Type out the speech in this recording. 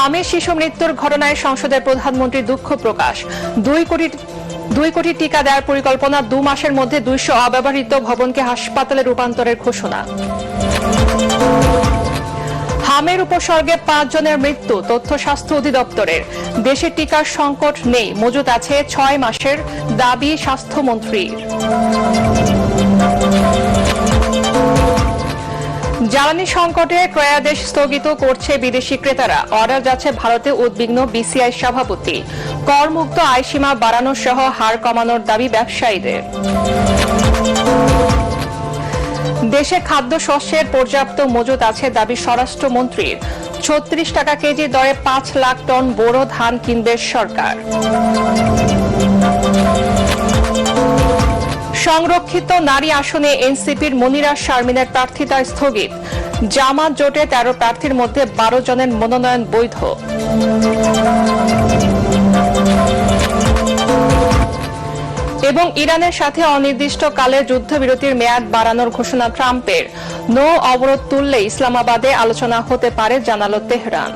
হামের শিশু মৃত্যুর ঘটনায় সংসদে প্রধানমন্ত্রীর দুঃখ প্রকাশ। 2 কোটি টিকা দেওয়ার পরিকল্পনা, 2 মাসের মধ্যে 200 অব্যবহৃত ভবনকে হাসপাতালে রূপান্তরের ঘোষণা। হামের উপসর্গে 5 জনের মৃত্যু, তথ্য স্বাস্থ্য অধিদপ্তরের। দেশে টিকার সংকট নেই, মজুত আছে 6 মাসের, দাবি স্বাস্থ্যমন্ত্রীর। জ্বালানি সংকটে ক্রয়াদেশ স্থগিত করছে বিদেশি ক্রেতারা, অর্ডার যাচ্ছে ভারতে, উদ্বিগ্ন বিসিআই সভাপতি। করমুক্ত আয়সীমা বাড়ানো সহ হার কমানোর দাবি ব্যবসায়ীদের। দেশে খাদ্যশস্যের পর্যাপ্ত মজুত আছে, দাবি স্বরাষ্ট্রমন্ত্রীর। 36 টাকা কেজি দরে 5 লাখ টন বোরো ধান কিনবে সরকার। সংরক্ষিত নারী আসনে এনসিপির মনিরা শারমিনের প্রার্থিতা স্থগিত। জামাত জোটে 13 প্রার্থীর মধ্যে 12 জনের মনোনয়ন বৈধ। এবং ইরানের সাথে অনির্দিষ্টকালের যুদ্ধবিরতির মেয়াদ বাড়ানোর ঘোষণা ট্রাম্পের। নৌ অবরোধ তুললে ইসলামাবাদে আলোচনা হতে পারে, জানালো তেহরান।